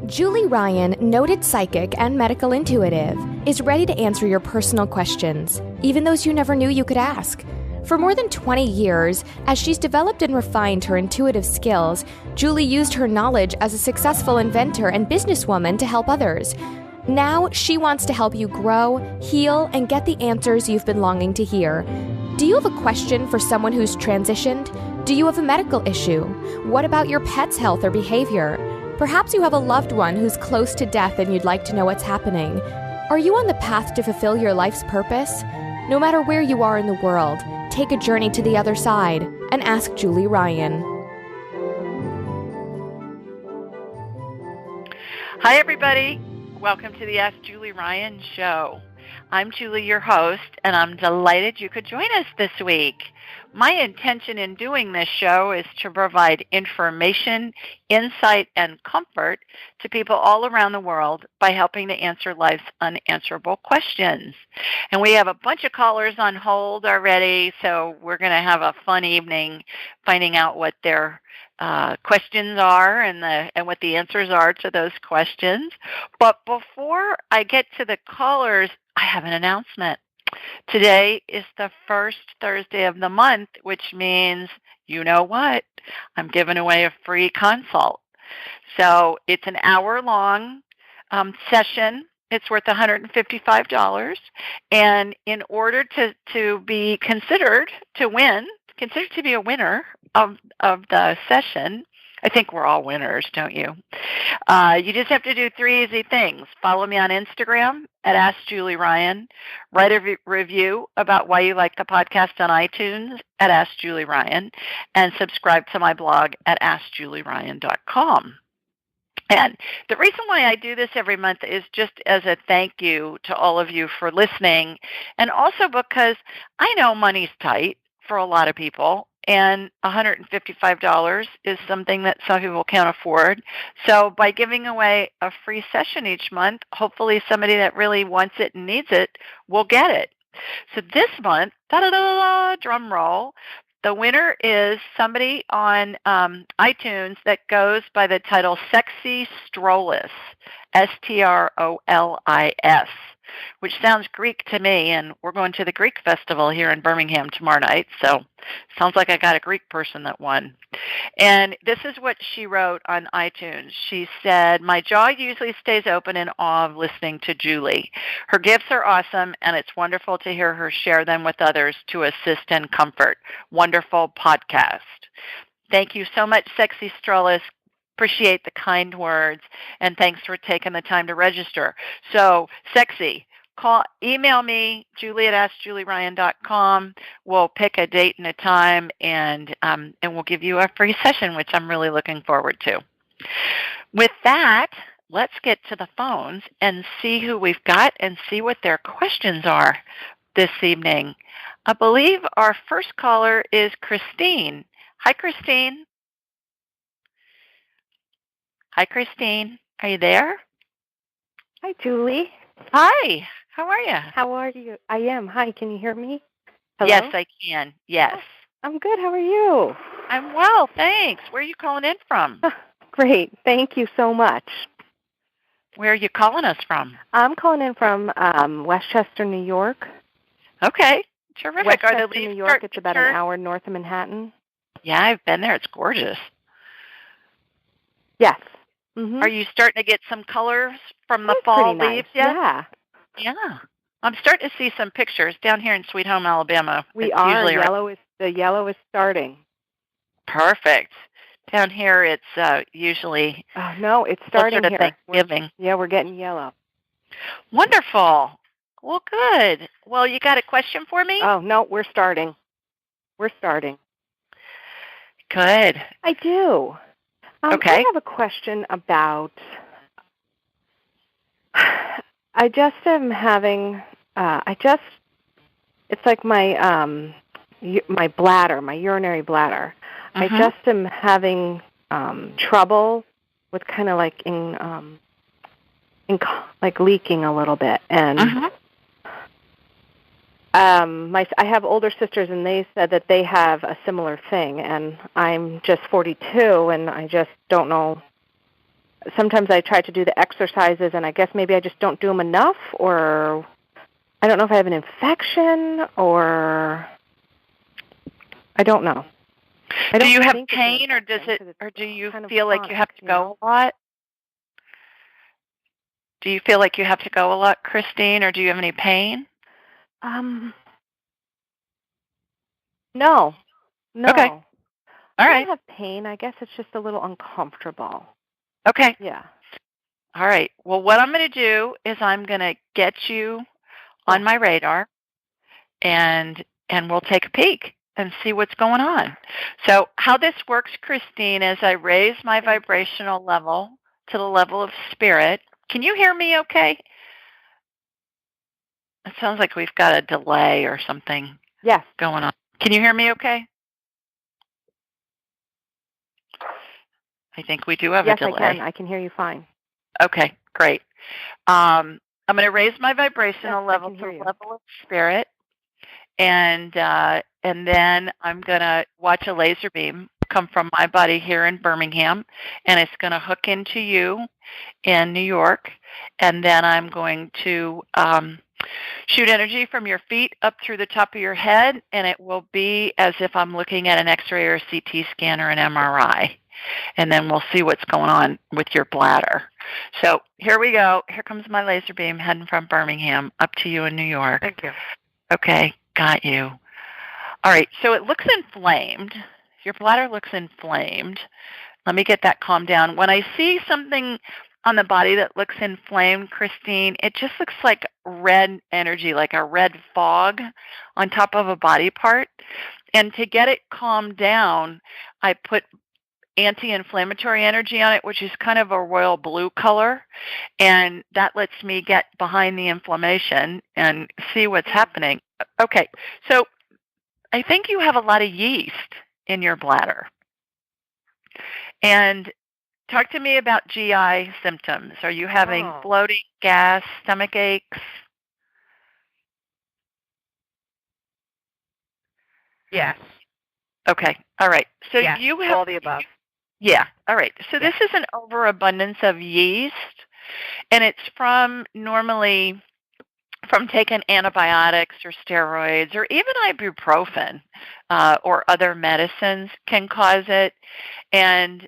Julie Ryan, noted psychic and medical intuitive, is ready to answer your personal questions, even those you never knew you could ask. For more than 20 years, as she's developed and refined her intuitive skills, Julie used her knowledge as a successful inventor and businesswoman to help others. Now, she wants to help you grow, heal, and get the answers you've been longing to hear. Do you have a question for someone who's transitioned? Do you have a medical issue? What about your pet's health or behavior? Perhaps you have a loved one who's close to death and you'd like to know what's happening. Are you on the path to fulfill your life's purpose? No matter where you are in the world, take a journey to the other side and ask Julie Ryan. Hi, everybody. Welcome to the Ask Julie Ryan show. I'm Julie, your host, and I'm delighted you could join us this week. My intention in doing this show is to provide information, insight, and comfort to people all around the world by helping to answer life's unanswerable questions. And we have a bunch of callers on hold already, so we're going to have a fun evening finding out what their questions are and what the answers are to those questions. But before I get to the callers, I have an announcement. Today is the first Thursday of the month, which means, you know what? I'm giving away a free consult. So it's an hour-long session. It's worth $155. And in order to be considered to win, considered to be a winner of the session, I think we're all winners, don't you? You just have to do three easy things. Follow me on Instagram at Ask Julie Ryan. Write a review about why you like the podcast on iTunes at Ask Julie Ryan. And subscribe to my blog at AskJulieRyan.com. And the reason why I do this every month is just as a thank you to all of you for listening. And also because I know money's tight for a lot of people. And $155 is something that some people can't afford. So by giving away a free session each month, hopefully somebody that really wants it and needs it will get it. So this month, drum roll, the winner is somebody on iTunes that goes by the title Sexy Strollis, Strolis, which sounds Greek to me, and we're going to the Greek festival here in Birmingham tomorrow night, so sounds like I got a Greek person that won. And this is what she wrote on iTunes. She said, "My jaw usually stays open in awe of listening to Julie. Her gifts are awesome, and it's wonderful to hear her share them with others to assist and comfort. Wonderful podcast." Thank you so much, Sexy Strollis. Appreciate the kind words, and thanks for taking the time to register. So, Sexy, email me, Julie at AskJulieRyan.com. We'll pick a date and a time, and we'll give you a free session, which I'm really looking forward to. With that, let's get to the phones and see who we've got and see what their questions are this evening. I believe our first caller is Christine. Hi, Christine. Hi, Christine. Are you there? Hi, Julie. Hi. How are you? How are you? I am. Hi, can you hear me? Hello? Yes, I can. Yes. I'm good. How are you? I'm well, thanks. Where are you calling in from? Great. Thank you so much. Where are you calling us from? I'm calling in from Westchester, New York. Okay. Terrific. Westchester, New York. It's about an hour north of Manhattan. Yeah, I've been there. It's gorgeous. Yes. Mm-hmm. Are you starting to get some colors from the fall leaves yet? Yeah. Yeah. I'm starting to see some pictures down here in Sweet Home, Alabama. We are. The yellow is starting. Perfect. Down here, it's usually no, it's starting here. Thanksgiving. We're getting yellow. Wonderful. Well, good. Well, you got a question for me? Oh, no, we're starting. We're starting. Good. I do. Okay. I have a question about, I just am having, it's like my bladder, my urinary bladder. I just am having trouble with kind of like like leaking a little bit. And I have older sisters, and they said that they have a similar thing, and I'm just 42, and I just don't know sometimes I try to do the exercises, and I guess maybe I just don't do them enough, or I don't know if I have an infection, or I don't know. Do you have pain, or do you feel like you have to go a lot? Do you feel like you have to go a lot, Christine, or do you have any pain? No. Okay. All right. I don't have pain. I guess it's just a little uncomfortable. Okay. Yeah. All right. Well, what I'm going to do is I'm going to get you on my radar, and we'll take a peek and see what's going on. So how this works, Christine, is I raise my vibrational level to the level of spirit. Can you hear me okay? It sounds like we've got a delay or something going on. Can you hear me okay? I think we do have a delay. Yes, I can hear you fine. Okay, great. I'm going to raise my vibrational level to the level of spirit, and then I'm going to watch a laser beam come from my body here in Birmingham, and it's going to hook into you in New York, and then I'm going to shoot energy from your feet up through the top of your head, and it will be as if I'm looking at an X-ray or a CT scan or an MRI. And then we'll see what's going on with your bladder. So here we go. Here comes my laser beam heading from Birmingham up to you in New York. Thank you. Okay, got you. All right, so it looks inflamed. Your bladder looks inflamed. Let me get that calmed down. When I see something on the body that looks inflamed, Christine, it just looks like red energy, like a red fog on top of a body part. And to get it calmed down, I put anti-inflammatory energy on it, which is kind of a royal blue color, and that lets me get behind the inflammation and see what's happening. Okay, so I think you have a lot of yeast in your bladder. And talk to me about GI symptoms. Are you having bloating, gas, stomach aches? Yes. Okay, all right. So you have all the above. Yeah. All right. So this is an overabundance of yeast, and it's normally from taking antibiotics or steroids or even ibuprofen or other medicines can cause it. And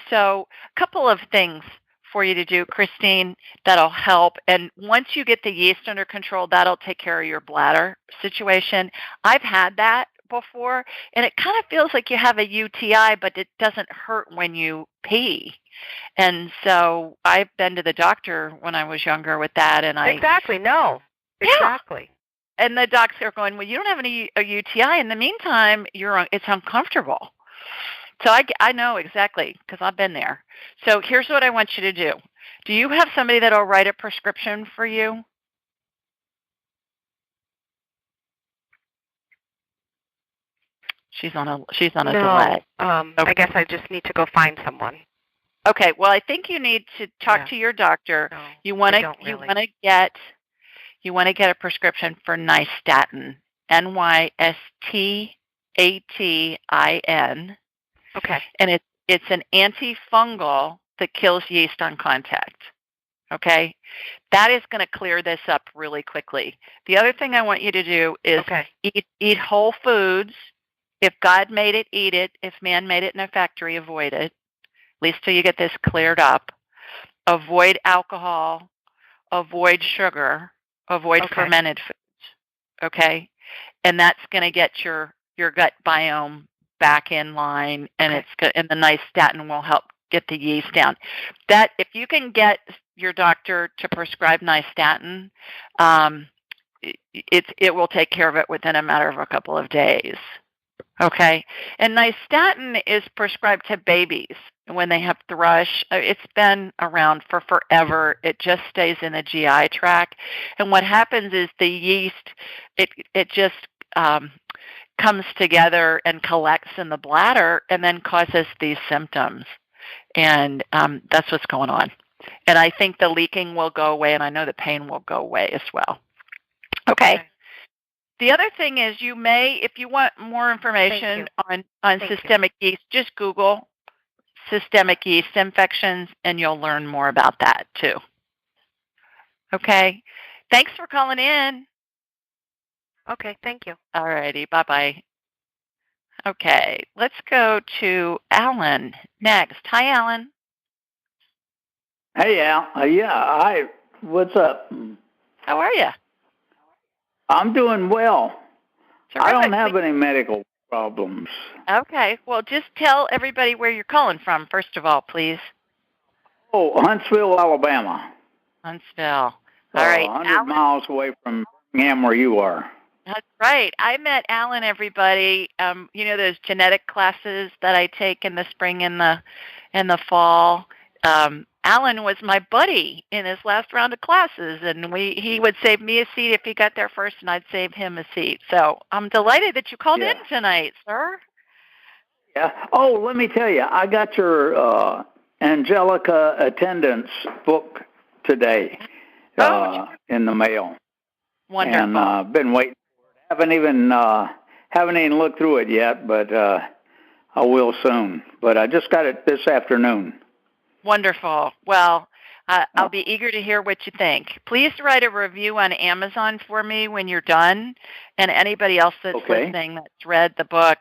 so a couple of things for you to do, Christine, that'll help. And once you get the yeast under control, that'll take care of your bladder situation. I've had that before, and it kind of feels like you have a UTI, but it doesn't hurt when you pee. And so I've been to the doctor when I was younger with that, and Exactly. And the docs are going, well, you don't have a UTI. In the meantime, it's uncomfortable. So I know exactly because I've been there. So here's what I want you to do. Do you have somebody that'll write a prescription for you? She's on a delay. Okay. I guess I just need to go find someone. Okay. Well, I think you need to talk to your doctor. No, you want to get a prescription for Nystatin, Nystatin. Okay. And it's an antifungal that kills yeast on contact. Okay? That is going to clear this up really quickly. The other thing I want you to do is eat whole foods. If God made it, eat it. If man made it in a factory, avoid it, at least till you get this cleared up. Avoid alcohol. Avoid sugar. Avoid fermented foods. Okay? And that's going to get your gut biome back in line, and and the Nystatin will help get the yeast down. That if you can get your doctor to prescribe Nystatin, it will take care of it within a matter of a couple of days. Okay, and Nystatin is prescribed to babies when they have thrush. It's been around for forever. It just stays in the GI tract, and what happens is the yeast it just comes together and collects in the bladder and then causes these symptoms, and that's what's going on. And I think the leaking will go away, and I know the pain will go away as well. Okay. The other thing is you may, if you want more information on systemic yeast, just Google systemic yeast infections, and you'll learn more about that too. Okay. Thanks for calling in. Okay, thank you. All righty. Bye-bye. Okay. Let's go to Alan next. Hi, Alan. Hey, Al. Hi. What's up? How are you? I'm doing well. Terrific. I don't have any medical problems. Okay. Well, just tell everybody where you're calling from, first of all, please. Oh, Huntsville, Alabama. Huntsville. All right. 100 Alan, miles away from Birmingham where you are. That's right. I met Alan, everybody. Those genetic classes that I take in the spring and the fall. Alan was my buddy in his last round of classes, and he would save me a seat if he got there first, and I'd save him a seat. So I'm delighted that you called in tonight, sir. Yeah. Oh, let me tell you, I got your Angelica attendance book today in the mail. Wonderful. And I've been waiting. Haven't even looked through it yet, but I will soon. But I just got it this afternoon. Wonderful. Well, I'll be eager to hear what you think. Please write a review on Amazon for me when you're done, and anybody else that's listening that's read the book.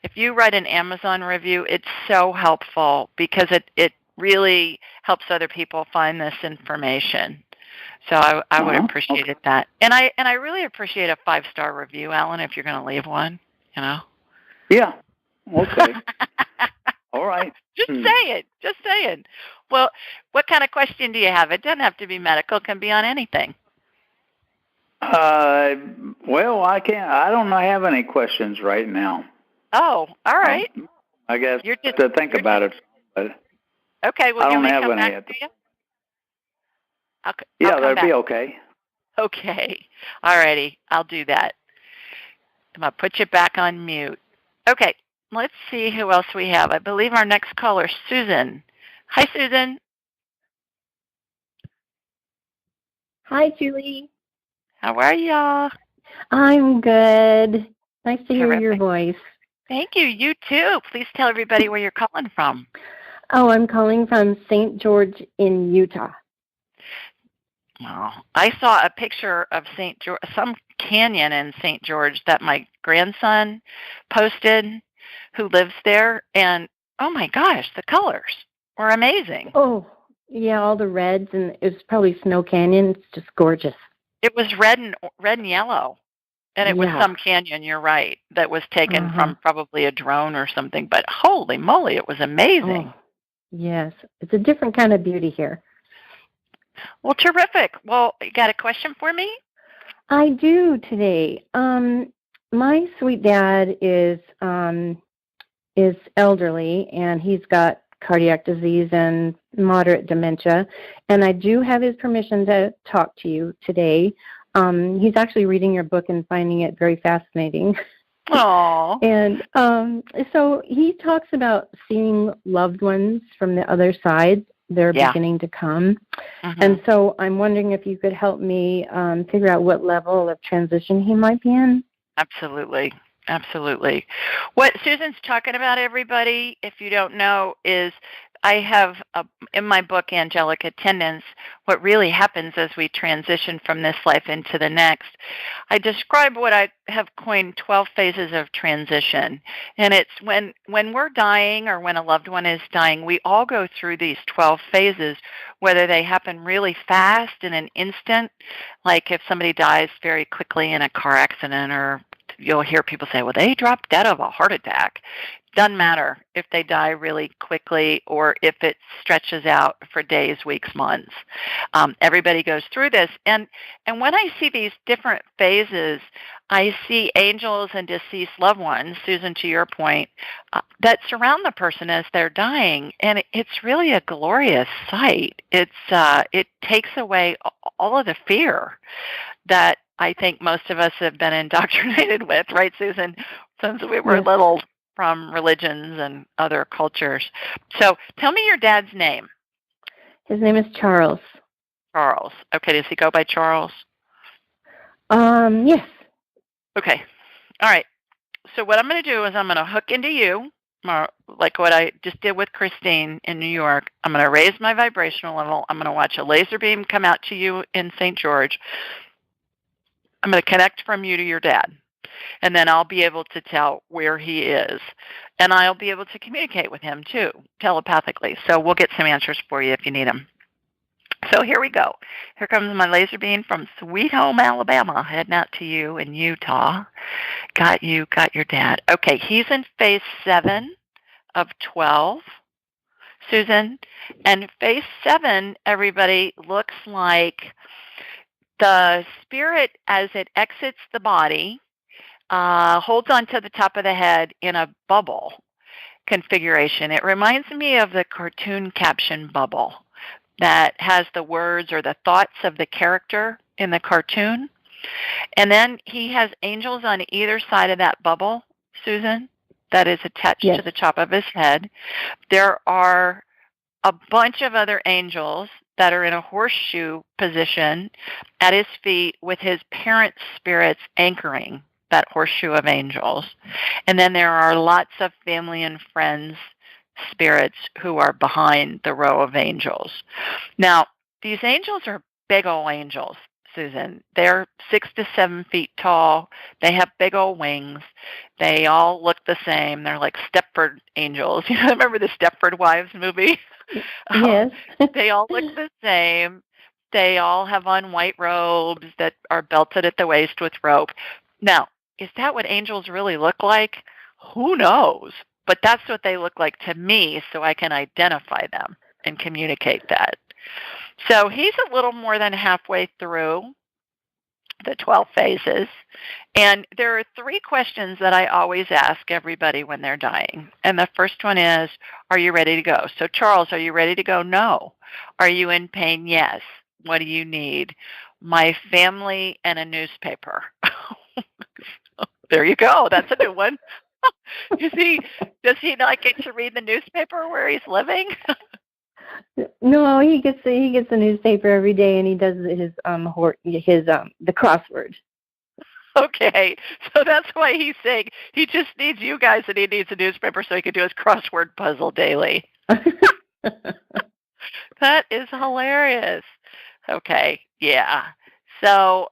If you write an Amazon review, it's so helpful because it really helps other people find this information. So I would appreciate that. And I really appreciate a 5-star review, Alan, if you're going to leave one, Yeah. Okay. All right. Just saying. Well, what kind of question do you have? It doesn't have to be medical. It can be on anything. Well, I don't have any questions right now. Oh, all right. I guess to think about it. But okay. Well, I don't have come any. Back to you? That'd be okay. Okay. All righty. I'll do that. I'm going to put you back on mute. Okay. Let's see who else we have. I believe our next caller is Susan. Hi, Susan. Hi, Julie. How are y'all? I'm good. Nice to hear Terrific. your voice. Thank you. You too. Please tell everybody where you're calling from. Oh, I'm calling from St. George in Utah. Oh, I saw a picture of St. George, some canyon in St. George that my grandson posted, who lives there, and oh my gosh, the colors were amazing. Oh, yeah, all the reds, and it was probably Snow Canyon. It's just gorgeous. It was red and yellow, and it was some canyon. You're right, that was taken from probably a drone or something. But holy moly, it was amazing. Oh, yes, it's a different kind of beauty here. Well, terrific. Well, you got a question for me? I do today. My sweet dad is elderly, and he's got cardiac disease and moderate dementia, and I do have his permission to talk to you today. He's actually reading your book and finding it very fascinating. Aww. And so he talks about seeing loved ones from the other side. They're beginning to come. And so I'm wondering if you could help me figure out what level of transition he might be in. Absolutely. What Susan's talking about, everybody, if you don't know, is I have in my book, Angelic Attendance, what really happens as we transition from this life into the next. I describe what I have coined 12 phases of transition. And it's when we're dying or when a loved one is dying, we all go through these 12 phases, whether they happen really fast in an instant, like if somebody dies very quickly in a car accident, or you'll hear people say, well, they dropped dead of a heart attack. Doesn't matter if they die really quickly or if it stretches out for days, weeks, months. Everybody goes through this. And when I see these different phases, I see angels and deceased loved ones, Susan, to your point, that surround the person as they're dying. And it's really a glorious sight. It takes away all of the fear that I think most of us have been indoctrinated with, right, Susan, since we were little, from religions and other cultures. So tell me your dad's name. His name is Charles. Charles. Okay, does he go by Charles? Yes. Okay. All right. So what I'm going to do is I'm going to hook into you, like what I just did with Christine in New York. I'm going to raise my vibrational level. I'm going to watch a laser beam come out to you in St. George. I'm going to connect from you to your dad. And then I'll be able to tell where he is. And I'll be able to communicate with him, too, telepathically. So we'll get some answers for you if you need them. So here we go. Here comes my laser beam from Sweet Home, Alabama, heading out to you in Utah. Got you, got your dad. Okay, he's in phase 7 of 12, Susan. And phase 7, everybody, looks like the spirit as it exits the body holds on to the top of the head in a bubble configuration. It reminds me of the cartoon caption bubble that has the words or the thoughts of the character in the cartoon. And then he has angels on either side of that bubble, Susan, that is attached to the top of his head. There are a bunch of other angels that are in a horseshoe position at his feet with his parent spirits anchoring that horseshoe of angels. And then there are lots of family and friends spirits who are behind the row of angels. Now, these angels are big old angels, Susan. They're 6 to 7 feet tall. They have big old wings. They all look the same. They're like Stepford angels. You know, remember the Stepford Wives movie? Yes. They all look the same. They all have on white robes that are belted at the waist with rope. Now, is that what angels really look like? Who knows? But that's what they look like to me, so I can identify them and communicate that. So he's a little more than halfway through the 12 phases. And there are 3 questions that I always ask everybody when they're dying. And the first one is, are you ready to go? So, Charles, are you ready to go? No. Are you in pain? Yes. What do you need? My family and a newspaper. There you go. That's a new one. Does he not get to read the newspaper where he's living? No, he gets the newspaper every day, and he does his the crossword. Okay, so that's why he's saying he just needs you guys, and he needs a newspaper so he can do his crossword puzzle daily. That is hilarious. Okay, yeah. So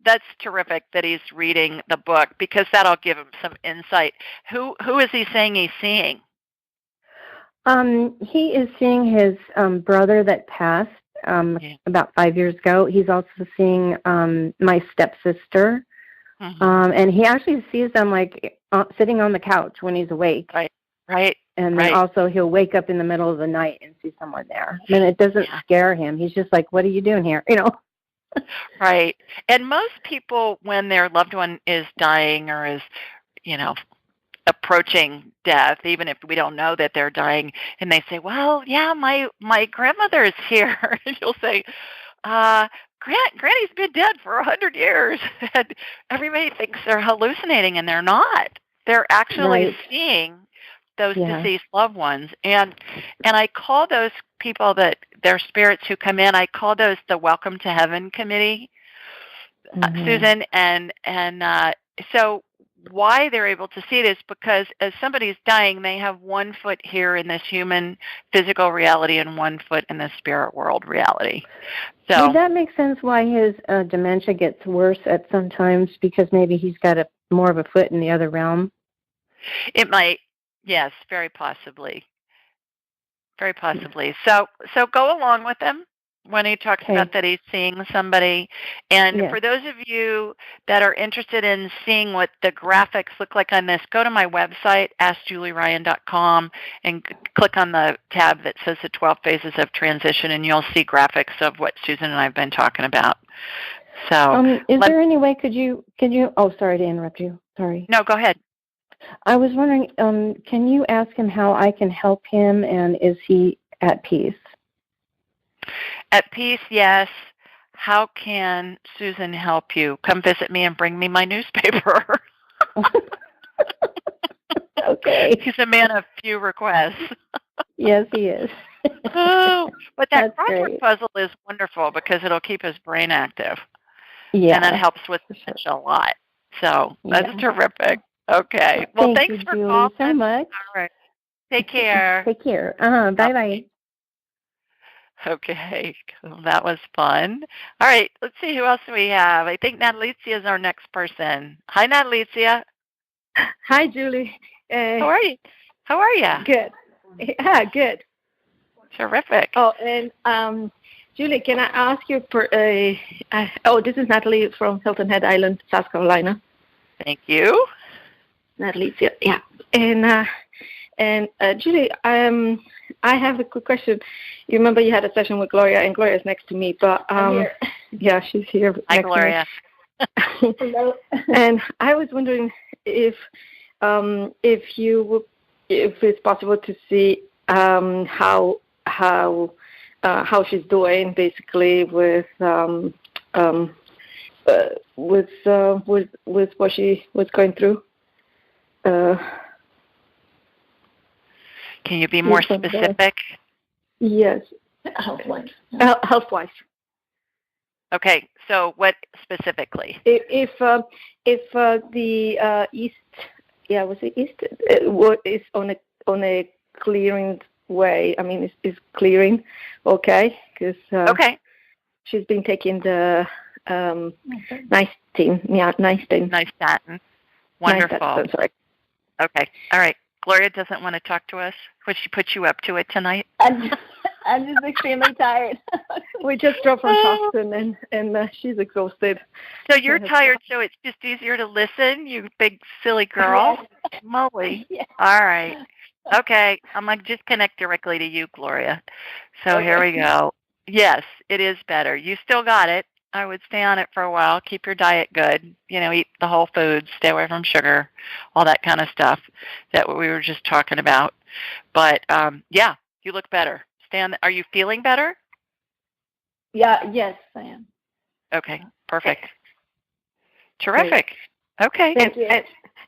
that's terrific that he's reading the book, because that'll give him some insight. Who is he saying he's seeing? He is seeing his brother that passed about 5 years ago. He's also seeing my stepsister. Mm-hmm. And he actually sees them like sitting on the couch when he's awake. Right. And then also he'll wake up in the middle of the night and see someone there. And it doesn't scare him. He's just like, what are you doing here? You know? Right. And most people, when their loved one is dying or is, approaching death, even if we don't know that they're dying, and they say, well, yeah, my grandmother is here. And you'll say, Granny's been dead for 100 years. And everybody thinks they're hallucinating, and they're not. They're actually seeing those deceased loved ones. And I call those people that they're spirits who come in, I call those the Welcome to Heaven Committee, Susan. And so why they're able to see it is because as somebody's dying, they have 1 foot here in this human physical reality and 1 foot in the spirit world reality. So does that make sense why his dementia gets worse at some times, because maybe he's got more of a foot in the other realm? It might. Yes, very possibly. Very possibly. So go along with him when he talks about that he's seeing somebody. And for those of you that are interested in seeing what the graphics look like on this, go to my website, AskJulieRyan.com, and click on the tab that says the 12 phases of transition, and you'll see graphics of what Susan and I have been talking about. So, is there any way, could you, oh, sorry to interrupt you. Sorry. No, go ahead. I was wondering, can you ask him how I can help him, and is he at peace? At peace, yes. How can Susan help you? Come visit me and bring me my newspaper. Okay. He's a man of few requests. Yes, he is. Oh, but that crossword puzzle is wonderful because it'll keep his brain active. Yeah. And that helps with dementia a lot. So that's terrific. Okay. Well, thank thanks you, for Julie, calling. so much. All right. Take care. Take care. Bye-bye. Okay. Well, that was fun. All right. Let's see who else we have. I think Natalicia is our next person. Hi, Natalicia. Hi, Julie. How are you? How are you? Good. Yeah, good. Terrific. Oh, and Julie, can I ask you for this is Natalie from Hilton Head Island, South Carolina. Thank you. Natalie, yeah. And Julie, I have a quick question. You remember you had a session with Gloria, and Gloria's next to me, but yeah, she's here. Hi, Gloria. Hello. And I was wondering if it's possible to see how she's doing, basically with what she was going through. Can you be more specific? Yes. Health-wise. Health-wise. Okay. So what specifically? If the east, was it east? Is on a clearing way. I mean, it's clearing, okay? Because okay, she's been taking the Nystatin. Yeah, Nystatin. Nystatin. Wonderful. Nystatin, sorry. Okay. All right. Gloria doesn't want to talk to us. Would she put you up to it tonight? I'm just extremely tired. We just drove from Charleston, and she's exhausted. So you're tired, so it's just easier to listen, you big silly girl? Yes. Moly. Yes. All right. Okay. I'm going to just connect directly to you, Gloria. So Here we go. Yes, it is better. You still got it. I would stay on it for a while. Keep your diet good. Eat the whole foods. Stay away from sugar, all that kind of stuff that we were just talking about. But, yeah, you look better. Are you feeling better? Yeah. Yes, I am. Okay. Perfect. Terrific. Okay. Thank you.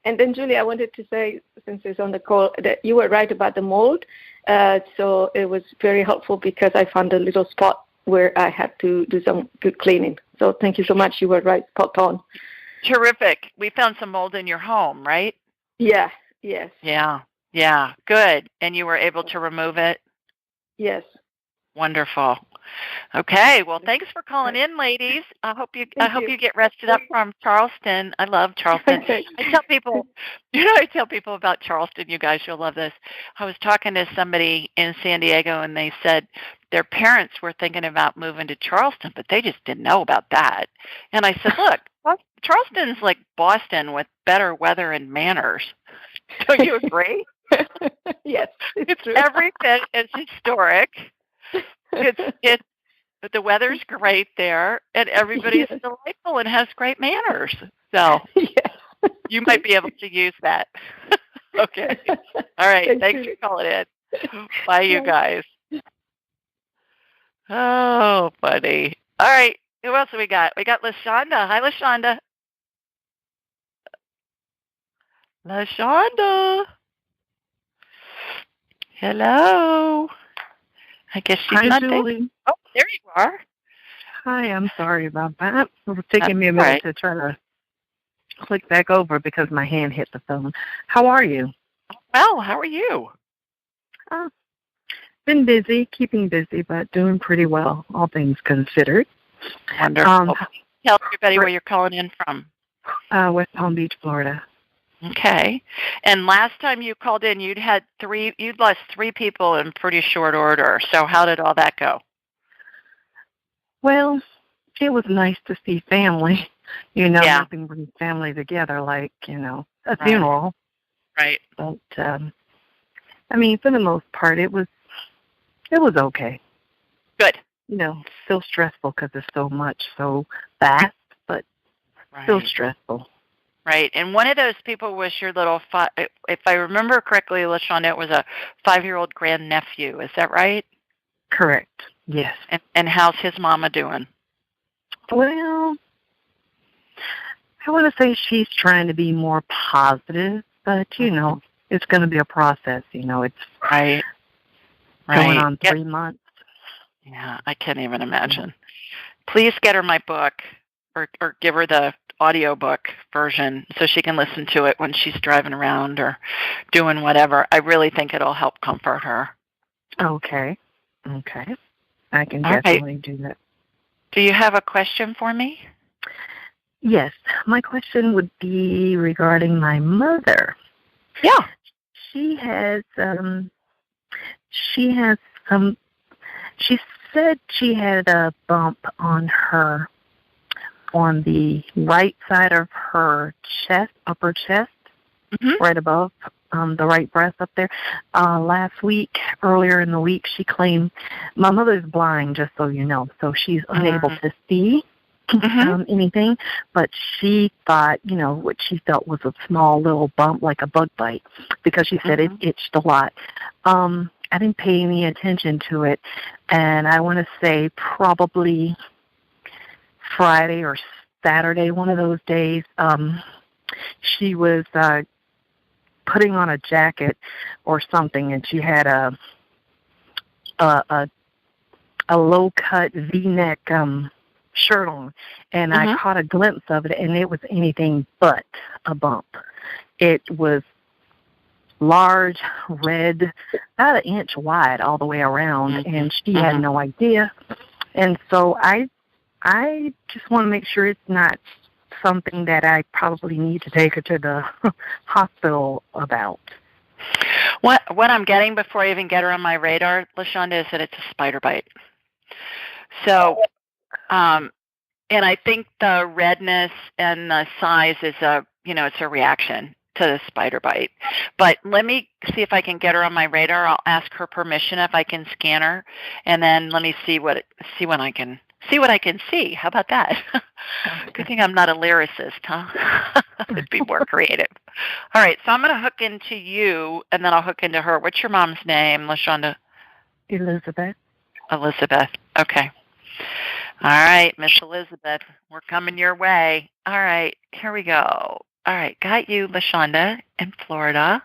And then, Julie, I wanted to say, since it's on the call, that you were right about the mold. So it was very helpful because I found a little spot where I had to do some good cleaning. So thank you so much. You were right, spot on. Terrific. We found some mold in your home, right? Yeah. Yes. Yeah. Good. And you were able to remove it? Yes. Wonderful. Okay. Well, thanks for calling in, ladies. I hope you get rested up from Charleston. I love Charleston. I tell people about Charleston. You guys, you'll love this. I was talking to somebody in San Diego, and they said their parents were thinking about moving to Charleston, but they just didn't know about that. And I said, look, Charleston's like Boston with better weather and manners. Don't you agree? Yes, it's every bit as historic. The weather's great there, and everybody's delightful and has great manners. So you might be able to use that. Okay. All right. Thanks for calling in. Bye, you guys. Oh, buddy. All right. Who else have we got? We got LaShonda. Hi, LaShonda. LaShonda. Hello. I guess she's Hi, not Julie. there. Oh, there you are. Hi, I'm sorry about that. It was taking me a minute to try to click back over because my hand hit the phone. How are you? Well, how are you? Been busy, keeping busy, but doing pretty well, all things considered. Wonderful. Tell everybody where you're calling in from. West Palm Beach, Florida. Okay. And last time you called in, you'd lost 3 people in pretty short order. So how did all that go? Well, it was nice to see family. Nothing brings family together like, a funeral. Right. But, for the most part, it was okay. Good. Still stressful because there's so much, so fast, but still stressful. Right. And one of those people was your little, if I remember correctly, LaShonda, it was a 5-year-old grandnephew. Is that right? Correct. Yes. And how's his mama doing? Well, I want to say she's trying to be more positive, but, it's going to be a process. It's going on 3 months. Yeah, I can't even imagine. Please get her my book or give her the audiobook version so she can listen to it when she's driving around or doing whatever. I really think it'll help comfort her. Okay. I can definitely do that. Do you have a question for me? Yes. My question would be regarding my mother. Yeah. She said she had a bump on the right side of her chest, upper chest, right above the right breast up there. Earlier in the week, she claimed, my mother's blind, just so you know, so she's unable to see anything, but she thought, what she felt was a small little bump, like a bug bite, because she said it itched a lot. I didn't pay any attention to it, and I want to say probably Friday or Saturday, one of those days, she was putting on a jacket or something, and she had a low-cut V-neck shirt on, and I caught a glimpse of it, and it was anything but a bump. It was large, red, about 1 inch wide all the way around, and she had no idea. And so I just want to make sure it's not something that I probably need to take her to the hospital about. What I'm getting before I even get her on my radar, LaShonda, is that it's a spider bite. So, and I think the redness and the size is it's a reaction to the spider bite. But let me see if I can get her on my radar. I'll ask her permission if I can scan her, and then let me see what I can see. How about that? Good thing I'm not a lyricist, huh? It'd be more creative. All right, so I'm going to hook into you, and then I'll hook into her. What's your mom's name, LaShonda? Elizabeth. Elizabeth. Okay. All right, Miss Elizabeth, we're coming your way. All right, here we go. All right, got you, LaShonda, in Florida.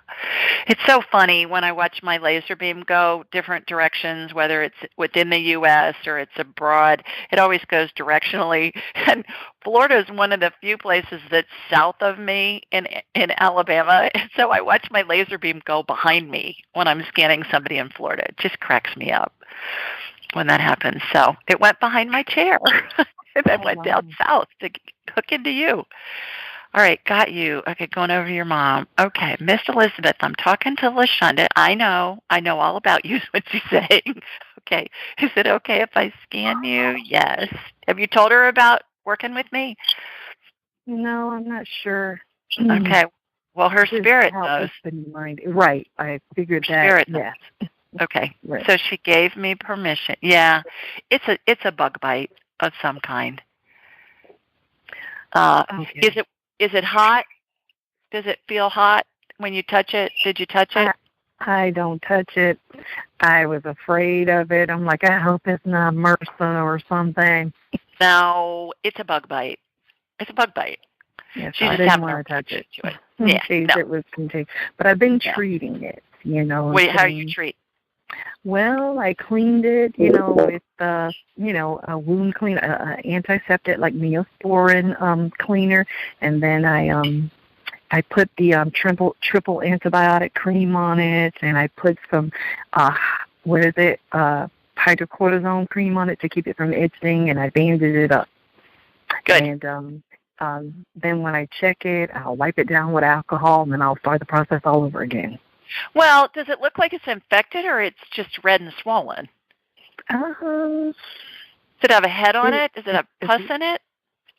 It's so funny when I watch my laser beam go different directions, whether it's within the U.S. or it's abroad. It always goes directionally. And Florida is one of the few places that's south of me in Alabama. And so I watch my laser beam go behind me when I'm scanning somebody in Florida. It just cracks me up when that happens. So it went behind my chair. And then went down south to hook into you. All right, got you. Okay, going over to your mom. Okay, Miss Elizabeth, I'm talking to LaShonda. I know all about you is what she's saying. Okay, is it okay if I scan you? Yes. Have you told her about working with me? No, I'm not sure. Okay, well, her spirit knows. Right, I figured that. Spirit knows. Yes. Okay, right. So she gave me permission. Yeah, it's a bug bite of some kind. Okay. Is it hot? Does it feel hot when you touch it? Did you touch it? I don't touch it. I was afraid of it. I'm like, I hope it's not MRSA or something. No, it's a bug bite. It's a bug bite. Yes, I didn't want to touch it. In case it was contagious. But I've been treating it, Wait, how do you treat? Well, I cleaned it, with, a wound cleaner, antiseptic like Neosporin cleaner, and then I put the triple antibiotic cream on it, and I put some, hydrocortisone cream on it to keep it from itching, and I bandaged it up. Good. And then when I check it, I'll wipe it down with alcohol, and then I'll start the process all over again. Well, does it look like it's infected or it's just red and swollen? Does it have a head on it? Does it have pus in it?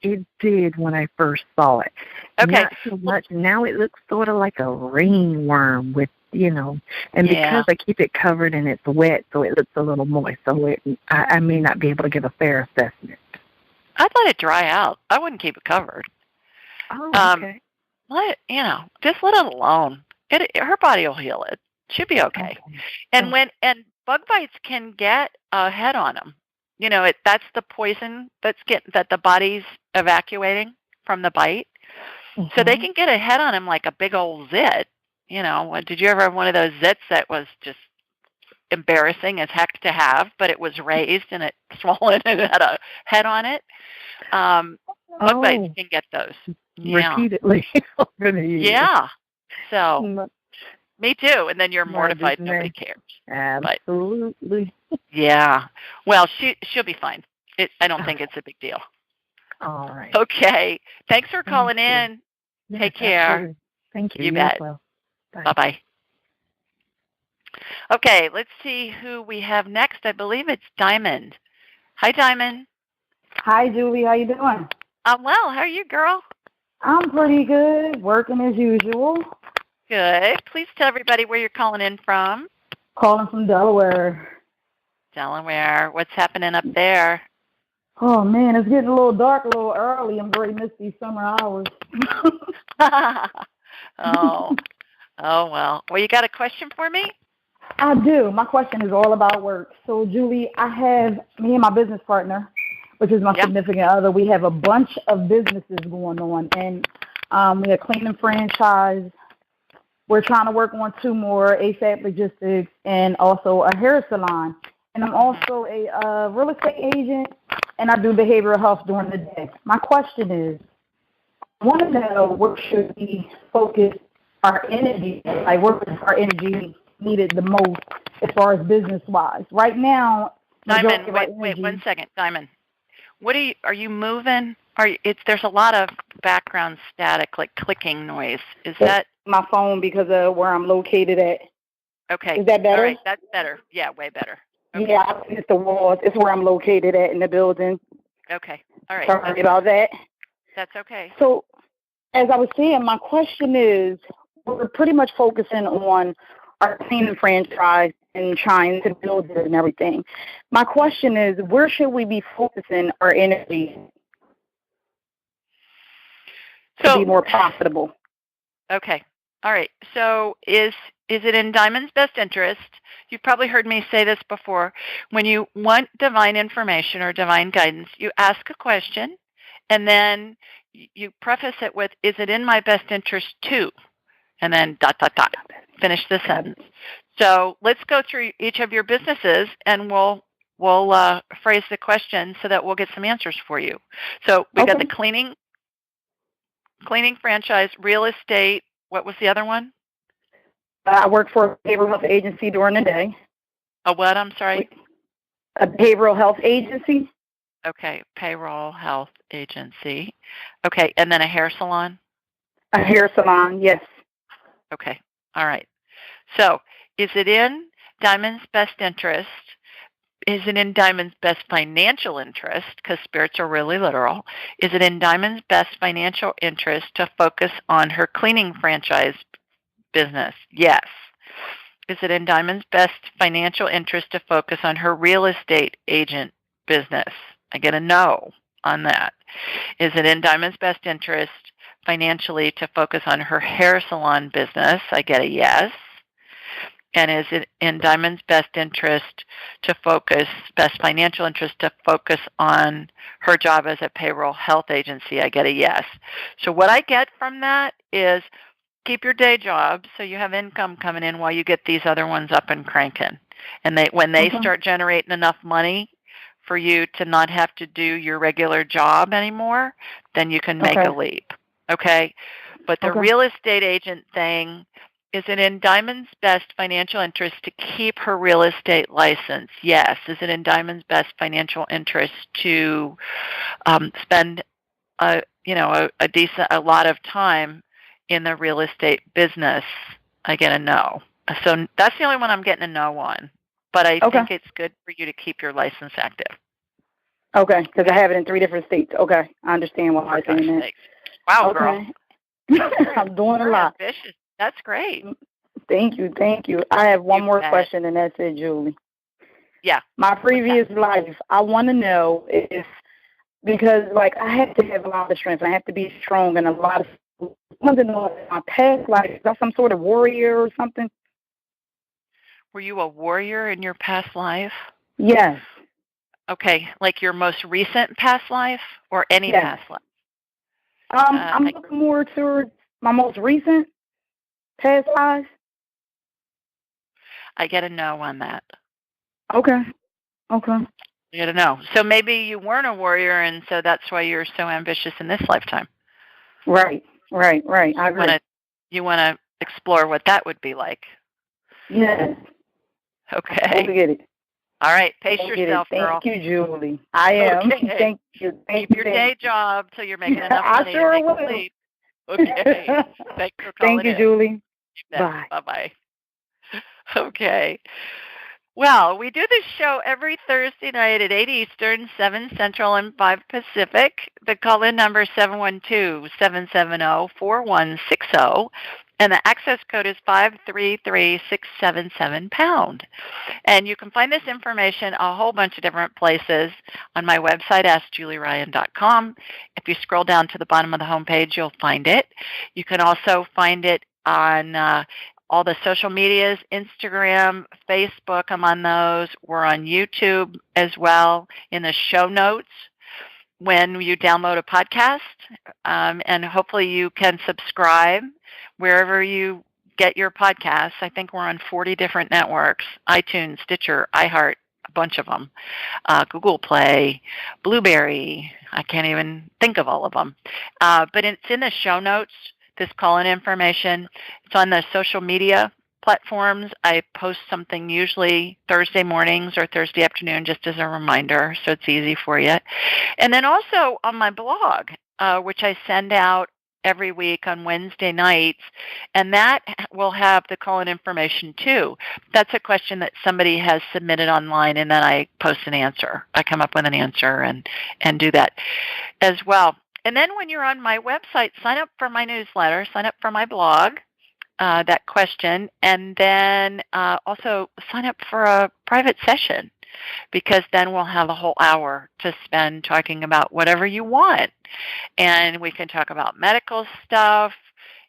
It did when I first saw it. Okay. Not so much. Now it looks sort of like a ringworm with, and because I keep it covered and it's wet, so it looks a little moist. So I may not be able to give a fair assessment. I'd let it dry out. I wouldn't keep it covered. Oh, okay. Just let it alone. Her body will heal it. She'll be okay. And bug bites can get a head on them. That's the poison that the body's evacuating from the bite. Mm-hmm. So they can get a head on them like a big old zit. Did you ever have one of those zits that was just embarrassing as heck to have, but it was raised and it swollen and it had a head on it? but you can get those. Repeatedly over the years. Yeah. So, me too. And then you're mortified nobody cares. Absolutely. But, yeah. Well, she'll be fine. I don't think it's a big deal. All right. Okay. Thanks for calling in. Yes, Take care. Absolutely. Thank you. You bet. Well. Bye. Bye-bye. Okay, let's see who we have next. I believe it's Diamond. Hi, Diamond. Hi, Julie. How you doing? I'm well. How are you, girl? I'm pretty good. Working as usual. Good. Please tell everybody where you're calling in from. Calling from Delaware. Delaware. What's happening up there? Oh, man, it's getting a little dark a little early. I'm going to miss these summer hours. Oh, well. Well, you got a question for me? I do. My question is all about work. So, Julie, I have me and my business partner, which is my significant other. We have a bunch of businesses going on, and we have cleaning franchise. We're trying to work on 2 more, ASAP Logistics, and also a hair salon. And I'm also a real estate agent, and I do behavioral health during the day. My question is, I want to know where should we focus our energy, like where is our energy needed the most as far as business-wise? Right now, Diamond, wait 1 second. Diamond, are you moving? There's a lot of background static, like clicking noise. Is that my phone because of where I'm located at? Okay. Is that better? All right, that's better. Yeah, way better. Okay. Yeah, it's the walls. It's where I'm located at in the building. Okay. All right. Sorry about that. That's okay. So, as I was saying, my question is, we're pretty much focusing on our cleaning franchise and trying to build it and everything. My question is, where should we be focusing our energy to be more profitable? Okay. All right. So is it in Diamond's best interest? You've probably heard me say this before. When you want divine information or divine guidance, you ask a question, and then you preface it with, is it in my best interest too? And then ... Finish the sentence. So let's go through each of your businesses, and we'll phrase the question so that we'll get some answers for you. So we got the cleaning franchise, real estate. What was the other one? I work for a behavioral health agency during the day. A what? I'm sorry. A behavioral health agency. Okay, payroll health agency. Okay, and then a hair salon? A hair salon, yes. Okay, all right. So is it in Diamond's best interest? Is it in Diamond's best financial interest? Because spirits are really literal. Is it in Diamond's best financial interest to focus on her cleaning franchise business? Yes. Is it in Diamond's best financial interest to focus on her real estate agent business? I get a no on that. Is it in Diamond's best interest financially to focus on her hair salon business? I get a yes. And is it in Diamond's best interest to focus, best financial interest to focus on her job as a payroll health agency? I get a yes. So what I get from that is keep your day job so you have income coming in while you get these other ones up and cranking. And when they start generating enough money for you to not have to do your regular job anymore, then you can make a leap. Okay? But the real estate agent thing, is it in Diamond's best financial interest to keep her real estate license? Yes. Is it in Diamond's best financial interest to spend a lot of time in the real estate business? I get a no. So that's the only one I'm getting a no on. But I think it's good for you to keep your license active. Okay, because I have it in 3 different states. Okay, I understand what I'm saying that. Wow, girl. I'm doing a lot. Ambitious. That's great. Thank you. I have one more question, and that's it, Julie. Yeah. My previous life, I want to know if, because, like, I have to have a lot of strength, and I have to be strong, and a lot of, I want to know if my past life, is that some sort of warrior or something? Were you a warrior in your past life? Yes. Okay, like your most recent past life or any past life? I'm looking more towards my most recent past life. I get a no on that. Okay. You got to know. So maybe you weren't a warrior, and so that's why you're so ambitious in this lifetime. Right. I agree. You want to explore what that would be like. Yes. Okay. We'll get it. All right. Pace yourself, girl. Thank you, Julie. I am. Okay. Thank you. Keep your day job till you're making enough money. I sure will. Okay. Thanks for calling Thank you, Julie. Bye. Bye-bye. Okay. Well, we do this show every Thursday night at 8 Eastern, 7 Central, and 5 Pacific. The call-in number is 712-770-4160, and the access code is 533677#. And you can find this information a whole bunch of different places on my website, AskJulieRyan.com. If you scroll down to the bottom of the homepage, you'll find it. You can also find it on all the social medias, Instagram, Facebook, I'm on those. We're on YouTube as well in the show notes when you download a podcast. And hopefully you can subscribe wherever you get your podcasts. I think we're on 40 different networks, iTunes, Stitcher, iHeart, a bunch of them, Google Play, Blueberry. I can't even think of all of them. But it's in the show notes. This call-in information. It's on the social media platforms. I post something usually Thursday mornings or Thursday afternoon just as a reminder, so it's easy for you. And then also on my blog, which I send out every week on Wednesday nights, and that will have the call-in information too. That's a question that somebody has submitted online, and then I post an answer. I come up with an answer and do that as well. And then when you're on my website, sign up for my newsletter, sign up for my blog, that question, and then also sign up for a private session, because then we'll have a whole hour to spend talking about whatever you want. And we can talk about medical stuff,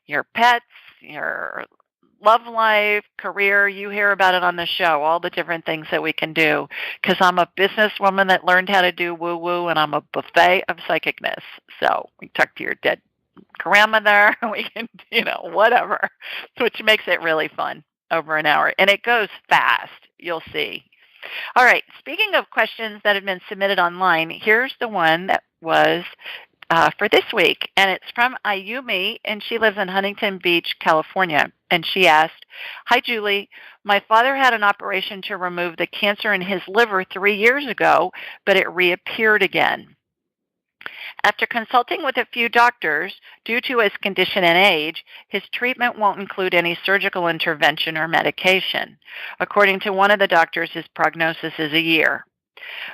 your pets, your love life, career. You hear about it on the show, all the different things that we can do, because I'm a businesswoman that learned how to do woo-woo, and I'm a buffet of psychicness. So we talk to your dead grandmother, we can, whatever, which makes it really fun over an hour. And it goes fast, you'll see. All right, speaking of questions that have been submitted online, here's the one that was for this week, and it's from Ayumi, and she lives in Huntington Beach, California. And she asked, "Hi, Julie. My father had an operation to remove the cancer in his liver 3 years ago, but it reappeared again. After consulting with a few doctors, due to his condition and age, his treatment won't include any surgical intervention or medication. According to one of the doctors, his prognosis is a year.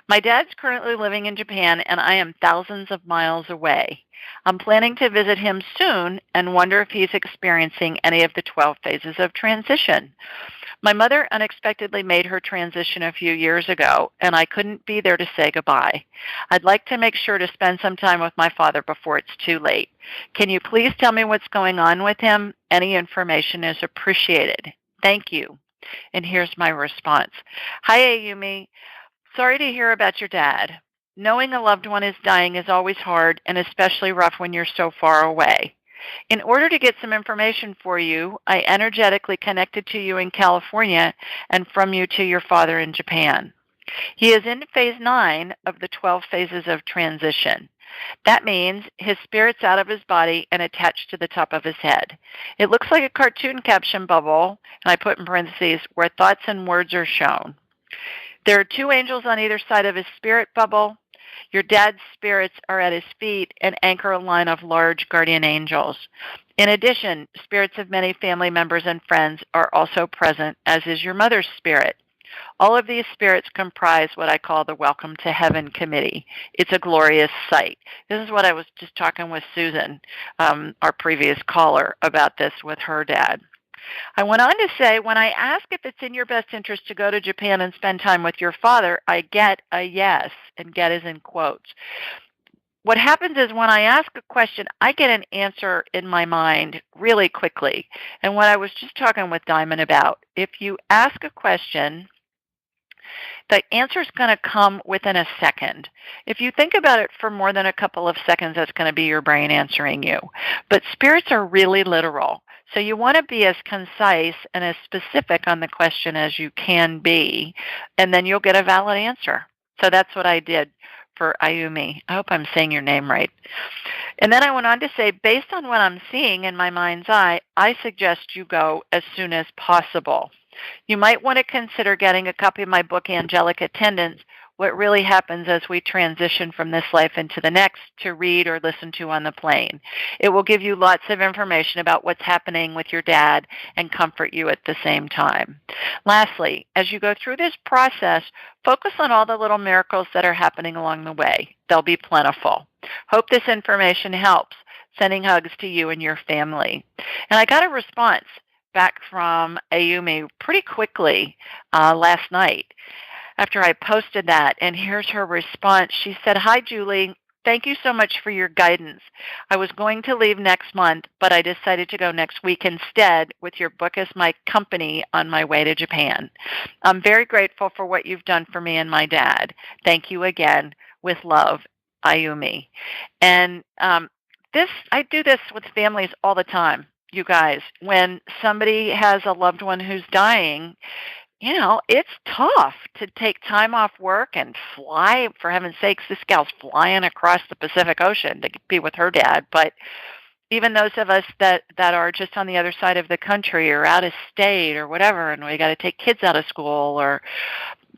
My dad's currently living in Japan, and I am thousands of miles away. I'm planning to visit him soon and wonder if he's experiencing any of the 12 phases of transition. My mother unexpectedly made her transition a few years ago, and I couldn't be there to say goodbye. I'd like to make sure to spend some time with my father before it's too late. Can you please tell me what's going on with him? Any information is appreciated. Thank you." And here's my response. "Hi, Ayumi. Sorry to hear about your dad. Knowing a loved one is dying is always hard, and especially rough when you're so far away. In order to get some information for you, I energetically connected to you in California and from you to your father in Japan. He is in phase 9 of the 12 phases of transition. That means his spirit's out of his body and attached to the top of his head. It looks like a cartoon caption bubble, and I put in parentheses, where thoughts and words are shown. There are 2 angels on either side of his spirit bubble. Your dad's spirits are at his feet and anchor a line of large guardian angels. In addition, spirits of many family members and friends are also present, as is your mother's spirit. All of these spirits comprise what I call the Welcome to Heaven Committee. It's a glorious sight." This is what I was just talking with Susan, our previous caller, about this with her dad. I went on to say, when I ask if it's in your best interest to go to Japan and spend time with your father, I get a yes, and get is in quotes. What happens is when I ask a question, I get an answer in my mind really quickly. And what I was just talking with Diamond about, if you ask a question, the answer is going to come within a second. If you think about it for more than a couple of seconds, that's going to be your brain answering you. But spirits are really literal. So you want to be as concise and as specific on the question as you can be, and then you'll get a valid answer. So that's what I did for Ayumi. I hope I'm saying your name right. And then I went on to say, based on what I'm seeing in my mind's eye, I suggest you go as soon as possible. You might want to consider getting a copy of my book, Angelic Attendants, What Really Happens as We Transition from This Life into the Next, to read or listen to on the plane. It will give you lots of information about what's happening with your dad and comfort you at the same time. Lastly, as you go through this process, focus on all the little miracles that are happening along the way. They'll be plentiful. Hope this information helps. Sending hugs to you and your family. And I got a response back from Ayumi pretty quickly last night after I posted that. And here's her response. She said, "Hi, Julie. Thank you so much for your guidance. I was going to leave next month, but I decided to go next week instead with your book as my company on my way to Japan. I'm very grateful for what you've done for me and my dad. Thank you again. With love, Ayumi." And I do this with families all the time, you guys. When somebody has a loved one who's dying, it's tough to take time off work and fly. For heaven's sakes, this gal's flying across the Pacific Ocean to be with her dad. But even those of us that are just on the other side of the country or out of state or whatever, and we got to take kids out of school or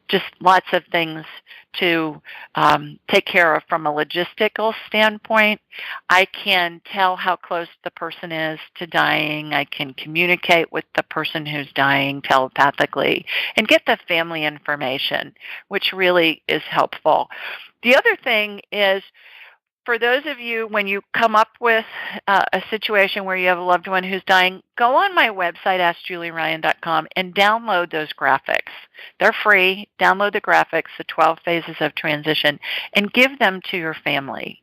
just lots of things to take care of from a logistical standpoint. I can tell how close the person is to dying. I can communicate with the person who's dying telepathically and get the family information, which really is helpful. The other thing is, for those of you, when you come up with a situation where you have a loved one who's dying, go on my website, AskJulieRyan.com, and download those graphics. They're free. Download the graphics, the 12 phases of transition, and give them to your family.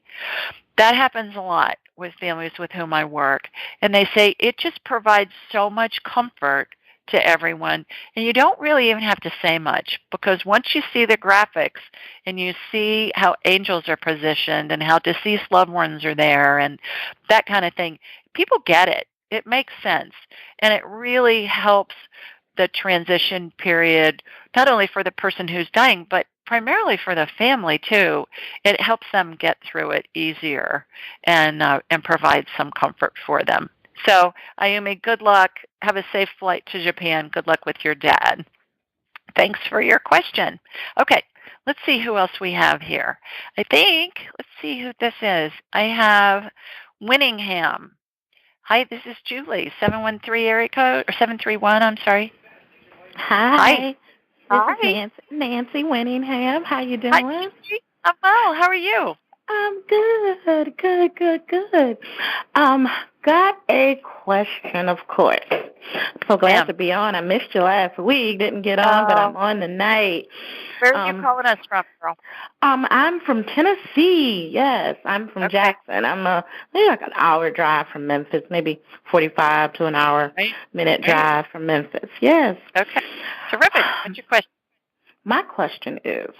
That happens a lot with families with whom I work, and they say it just provides so much comfort to everyone, and you don't really even have to say much, because once you see the graphics and you see how angels are positioned and how deceased loved ones are there and that kind of thing, people get it. It makes sense, and it really helps the transition period, not only for the person who's dying, but primarily for the family too. It helps them get through it easier and provide some comfort for them. So, Ayumi, good luck. Have a safe flight to Japan. Good luck with your dad. Thanks for your question. Okay, let's see who else we have here. Let's see who this is. I have Winningham. Hi, this is Julie, 713 area code, or 731, I'm sorry. Hi. This is Nancy Winningham. How you doing? Hi, I'm well. How are you? I'm good. Got a question, of course. So glad to be on. I missed you last week. Didn't get on, but I'm on tonight. Where are you calling us from, girl? I'm from Tennessee. Yes, I'm from Jackson. I'm maybe like an hour drive from Memphis, maybe 45 to an hour minute drive from Memphis. Yes. Okay. Terrific. What's your question? My question is,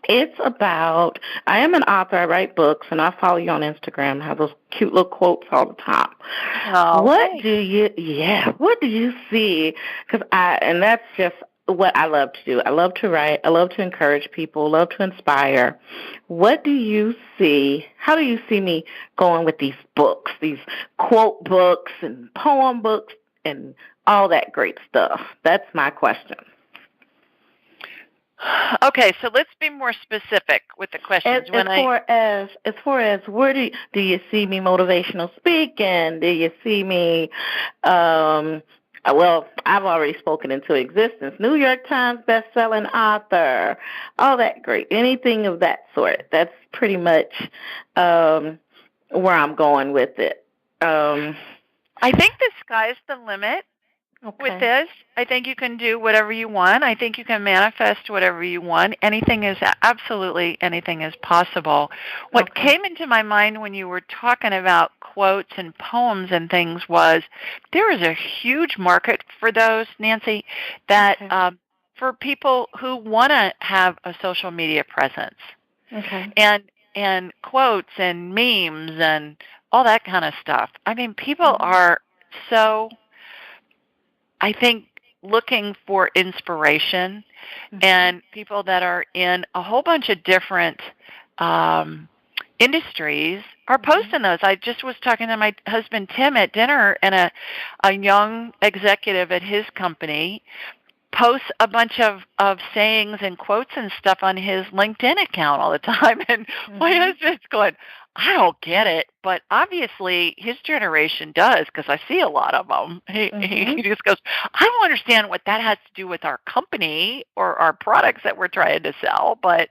it's about, I am an author, I write books, and I follow you on Instagram. I have those cute little quotes all the time. Oh, what do you see? And that's just what I love to do. I love to write. I love to encourage people, love to inspire. What do you see? How do you see me going with these books, these quote books and poem books and all that great stuff? That's my question. Okay, so let's be more specific with the questions. As far as where do you see me motivational speaking? Do you see me? Well, I've already spoken into existence. New York Times best-selling author, all that great. Anything of that sort. That's pretty much where I'm going with it. I think the sky's the limit. With this, I think you can do whatever you want. I think you can manifest whatever you want. Anything is possible. What came into my mind when you were talking about quotes and poems and things was there is a huge market for those, Nancy, that for people who want to have a social media presence. And quotes and memes and all that kind of stuff. I mean, people are so, I think, looking for inspiration. and people that are in a whole bunch of different industries are posting those. I just was talking to my husband Tim at dinner, and a young executive at his company posts a bunch of sayings and quotes and stuff on his LinkedIn account all the time. And my husband's going, I don't get it, but obviously his generation does, because I see a lot of them. He just goes, I don't understand what that has to do with our company or our products that we're trying to sell, but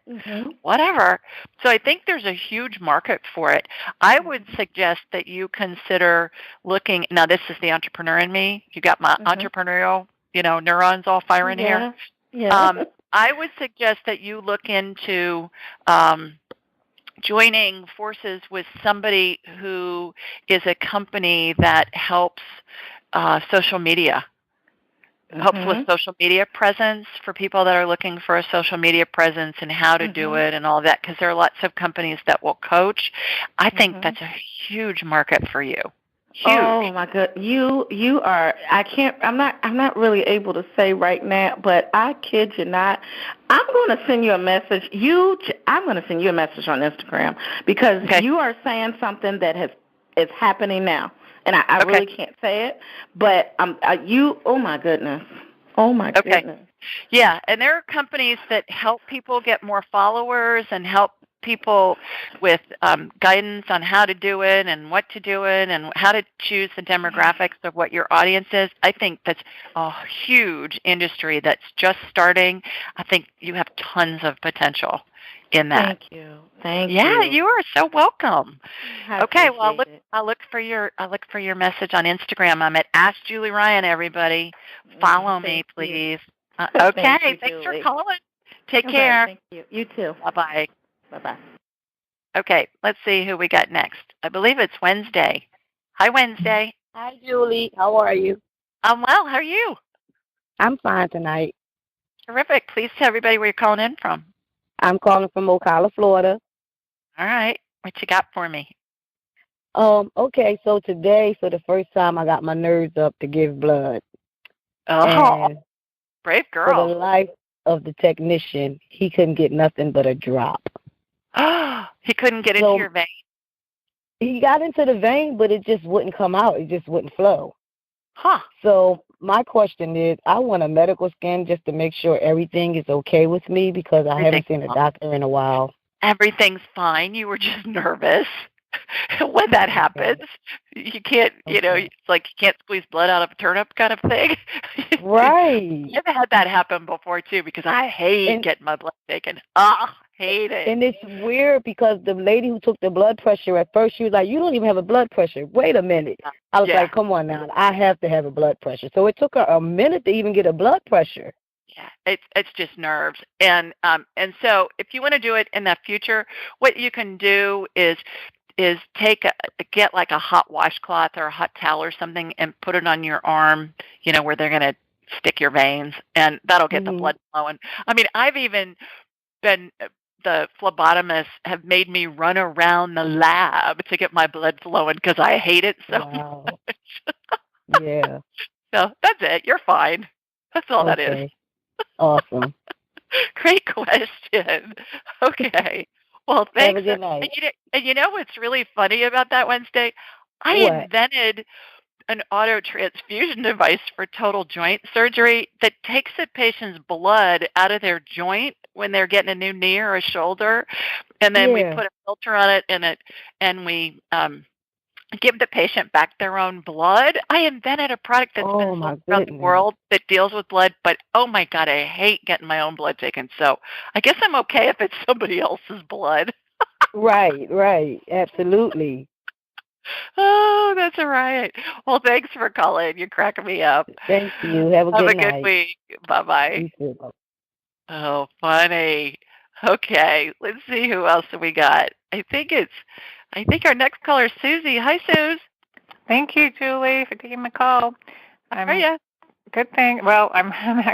whatever. So I think there's a huge market for it. I would suggest that you consider looking, now this is the entrepreneur in me. You got my entrepreneurial, neurons all firing here. Yeah. I would suggest that you look into joining forces with somebody who is a company that helps social media, helps with social media presence for people that are looking for a social media presence and how to do it and all of that, because there are lots of companies that will coach. I think that's a huge market for you. Huge. Oh my God, you are. I'm not really able to say right now, but I kid you not. I'm going to send you a message. I'm going to send you a message on Instagram, because you are saying something that is happening now, and I really can't say it, but oh my goodness, goodness. Yeah, and there are companies that help people get more followers and help people with guidance on how to do it and what to do it and how to choose the demographics of what your audience is. I think that's a huge industry that's just starting. I think you have tons of potential in that. Thank you. Thank you. Yeah, you are so welcome. Okay, well, I'll look for your message on Instagram. I'm at Ask Julie Ryan. Everybody, follow me, please. Okay, thanks for calling. Take care. Thank you. You too. Bye-bye. Bye-bye. Okay, let's see who we got next. I believe it's Wednesday. Hi, Wednesday. Hi, Julie. How are you? I'm well. How are you? I'm fine tonight. Terrific. Please tell everybody where you're calling in from. I'm calling from Ocala, Florida. All right. What you got for me? Okay, so today, for the first time, I got my nerves up to give blood. Oh, and brave girl. For the life of the technician, he couldn't get nothing but a drop. He couldn't get into your vein? He got into the vein, but it just wouldn't come out. It just wouldn't flow. Huh. So my question is, I want a medical scan just to make sure everything is okay with me, because I haven't seen a doctor in a while. Everything's fine. You were just nervous. When that happens, you can't, it's like you can't squeeze blood out of a turnip kind of thing. Right. I've had that happen before, too, because I hate getting my blood taken. Hate it. And it's weird, because the lady who took the blood pressure at first, she was like, you don't even have a blood pressure. Wait a minute. I was like, come on now. I have to have a blood pressure. So it took her a minute to even get a blood pressure. Yeah, it's just nerves. And so if you want to do it in the future, what you can do is get like a hot washcloth or a hot towel or something and put it on your arm, where they're going to stick your veins, and that'll get the blood flowing. I mean, I've even been, the phlebotomists have made me run around the lab to get my blood flowing because I hate it so much. Yeah. So that's it. You're fine. That's all that is. Awesome. Great question. Okay. Well, thanks. Have a good night. And you know what's really funny about that, Wednesday? I invented an auto transfusion device for total joint surgery that takes a patient's blood out of their joint when they're getting a new knee or a shoulder, and then we put a filter on it, and we give the patient back their own blood. I invented a product that's been sold around the world that deals with blood, but oh my God, I hate getting my own blood taken. So I guess I'm okay if it's somebody else's blood. Right. Absolutely. Oh, that's all right. Well, thanks for calling. You're cracking me up. Thank you. Have a good week. Bye-bye. You too. Oh, funny. Okay, let's see who else we got. I think our next caller is Susie. Hi, Suze. Thank you, Julie, for taking my call. How are you? Good thing. Well, I'm having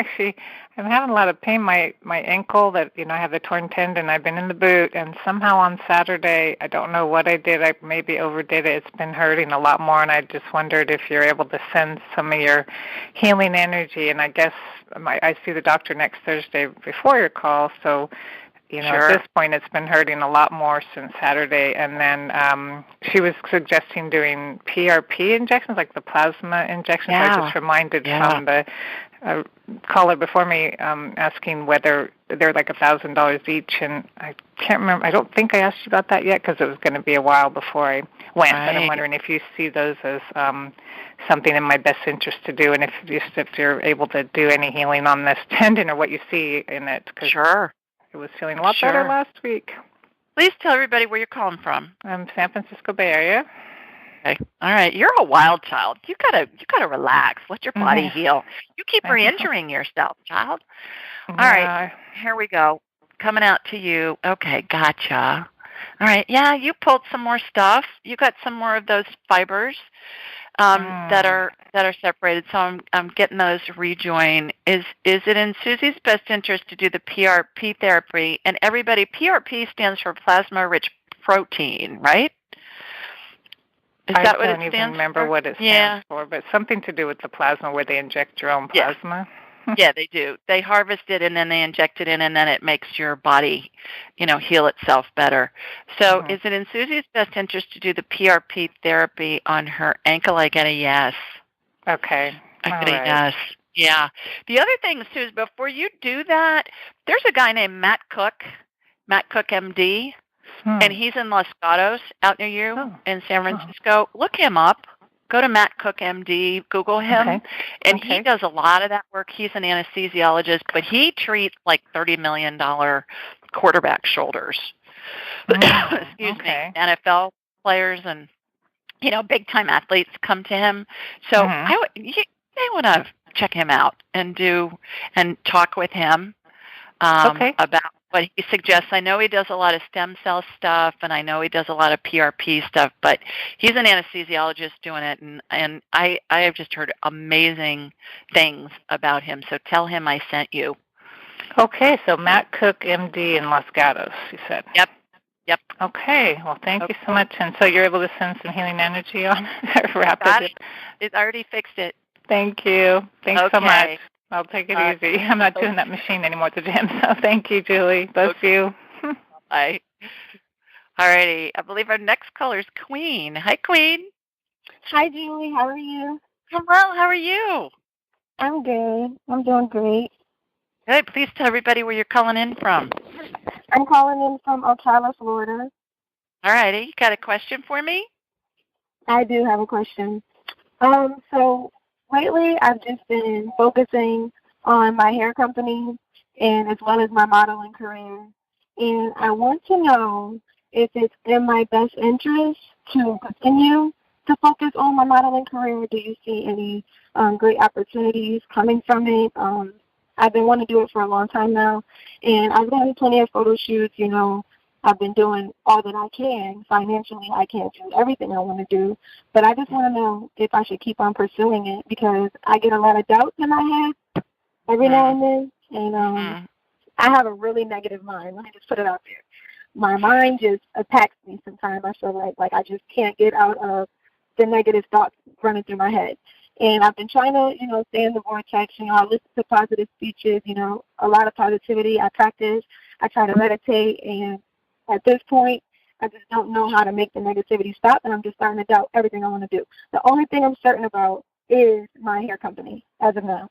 a lot of pain. My ankle that I have the torn tendon. I've been in the boot, and somehow on Saturday, I don't know what I did. I maybe overdid it. It's been hurting a lot more, and I just wondered if you're able to send some of your healing energy. And I guess I see the doctor next Thursday before your call, so. Sure. At this point, it's been hurting a lot more since Saturday. And then she was suggesting doing PRP injections, like the plasma injections. Yeah. I just reminded from the caller before me asking whether they're like $1,000 each. And I can't remember. I don't think I asked you about that yet because it was going to be a while before I went. Right. But I'm wondering if you see those as something in my best interest to do, and if you're able to do any healing on this tendon or what you see in it. Sure. I was feeling a lot better last week. Please tell everybody where you're calling from. I'm San Francisco Bay Area. Okay. All right. You're a wild child. You gotta relax. Let your body heal. You keep re-injuring yourself, child. All right. Here we go. Coming out to you. Okay. Gotcha. All right. Yeah. You pulled some more stuff. You got some more of those fibers. That are separated, so I'm getting those rejoined. Is it in Susie's best interest to do the PRP therapy? And everybody, PRP stands for plasma-rich protein, right? Is that what it stands for? I don't even remember what it stands for, but something to do with the plasma where they inject your own plasma. Yeah, they do. They harvest it and then they inject it in, and then it makes your body, heal itself better. So is it in Susie's best interest to do the PRP therapy on her ankle? I get a yes. Okay. I get a yes. Yeah. The other thing, Suze, before you do that, there's a guy named Matt Cook MD, and he's in Los Gatos out near you in San Francisco. Look him up. Go to Matt Cook MD, Google him, and he does a lot of that work. He's an anesthesiologist, but he treats like $30 million quarterback shoulders. Excuse me, NFL players and, big-time athletes come to him. So you may want to check him out and talk with him about what he suggests. I know he does a lot of stem cell stuff, and I know he does a lot of PRP stuff, but he's an anesthesiologist doing it, and I have just heard amazing things about him. So tell him I sent you. Okay, so Matt Cook, MD in Los Gatos, you said. Yep. Okay, well, thank you so much. And so you're able to send some healing energy on rapid. It already fixed it. Thank you. Thanks so much. I'll take it easy. I'm not doing that machine anymore at the gym, so thank you, Julie. Both of you. Bye. All righty. I believe our next caller is Queen. Hi, Queen. Hi, Julie. How are you? I'm well. How are you? I'm good. I'm doing great. Good. Please tell everybody where you're calling in from. I'm calling in from Ocala, Florida. All righty. You got a question for me? I do have a question. So lately, I've just been focusing on my hair company and as well as my modeling career. And I want to know if it's in my best interest to continue to focus on my modeling career. Do you see any great opportunities coming from it? I've been wanting to do it for a long time now, and I've done plenty of photo shoots. I've been doing all that I can. Financially, I can't do everything I want to do, but I just want to know if I should keep on pursuing it because I get a lot of doubts in my head every now and then, and I have a really negative mind. Let me just put it out there. My mind just attacks me sometimes. I feel like I just can't get out of the negative thoughts running through my head. And I've been trying to, stay in the vortex. I listen to positive speeches, a lot of positivity. I practice. I try to meditate. And at this point, I just don't know how to make the negativity stop. And I'm just starting to doubt everything I want to do. The only thing I'm certain about is my hair company as of now.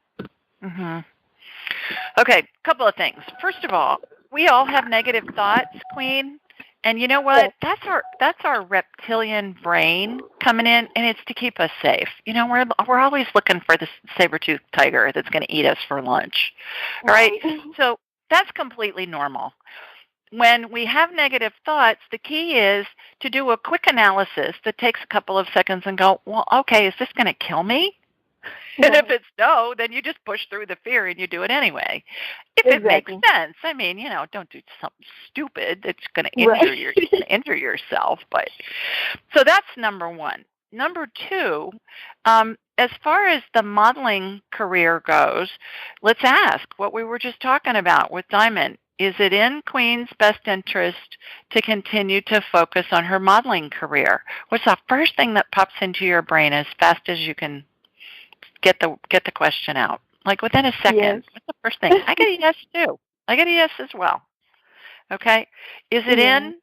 Okay, a couple of things. First of all, we all have negative thoughts, Queen. And you know what? That's our reptilian brain coming in, and it's to keep us safe. We're always looking for the saber-toothed tiger that's going to eat us for lunch. All right? So that's completely normal. When we have negative thoughts, the key is to do a quick analysis that takes a couple of seconds and go, well, okay, is this going to kill me? And if it's no, then you just push through the fear and you do it anyway. If it makes sense. I mean, don't do something stupid that's going to injure yourself. But so that's number one. Number two, as far as the modeling career goes, let's ask what we were just talking about with Diamond. Is it in Queen's best interest to continue to focus on her modeling career? What's the first thing that pops into your brain as fast as you can get the question out? Like within a second. Yes. What's the first thing? I get a yes too. I get a yes as well. Okay. Is it in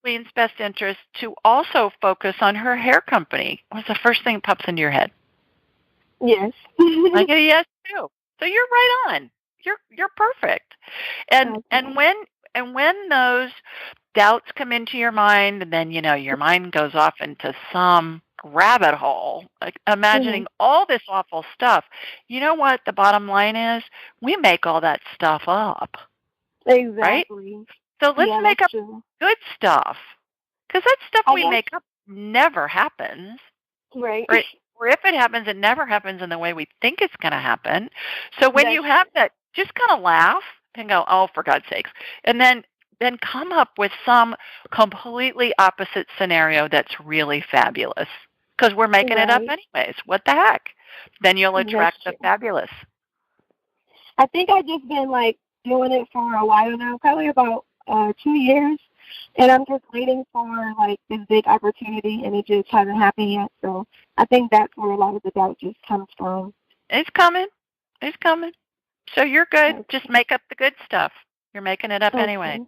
Queen's best interest to also focus on her hair company? What's the first thing that pops into your head? Yes. I get a yes too. So you're right on. You're perfect. And when those doubts come into your mind, and then your mind goes off into some rabbit hole, like imagining all this awful stuff. You know what the bottom line is? We make all that stuff up. Exactly. Right? So let's make up good stuff, because that stuff we make up never happens. Right. Or if it happens, it never happens in the way we think it's going to happen. So when you have that, just kind of laugh and go, oh, for God's sakes. And then come up with some completely opposite scenario that's really fabulous, because we're making it up anyways. What the heck? Then you'll attract the fabulous. I think I've just been doing it for a while now, probably about 2 years. And I'm just waiting for this big opportunity, and it just hasn't happened yet. So I think that's where a lot of the doubt just comes from. It's coming. It's coming. So you're good. Okay. Just make up the good stuff. You're making it up anyway.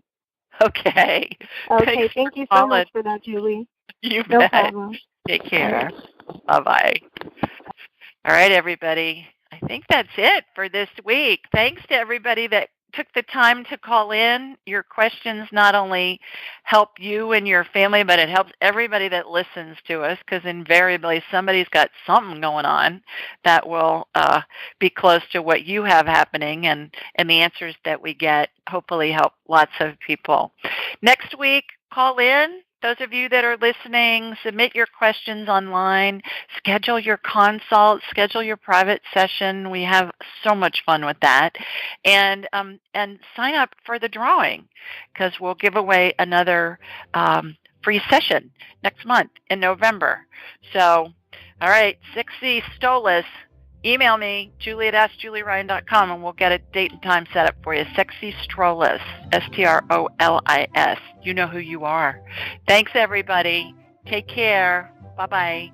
Okay. Okay. Thank you so much for that, Julie. You bet. No problem. Take care. Bye-bye. All right, everybody. I think that's it for this week. Thanks to everybody that took the time to call in. Your questions not only help you and your family, but it helps everybody that listens to us, because invariably somebody's got something going on that will be close to what you have happening, and the answers that we get hopefully help lots of people. Next week, call in. Those of you that are listening, submit your questions online, schedule your consult, schedule your private session. We have so much fun with that. And sign up for the drawing, because we'll give away another free session next month in November. So, all right, 6C Stolas. Email me, julie@askjulieryan.com, and we'll get a date and time set up for you. Sexy Strolis, Strolis. You know who you are. Thanks, everybody. Take care. Bye-bye.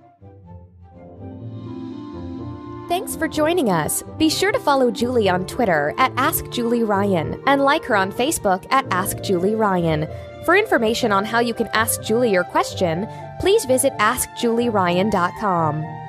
Thanks for joining us. Be sure to follow Julie on Twitter @AskJulieRyan and like her on Facebook @AskJulieRyan. For information on how you can ask Julie your question, please visit AskJulieRyan.com.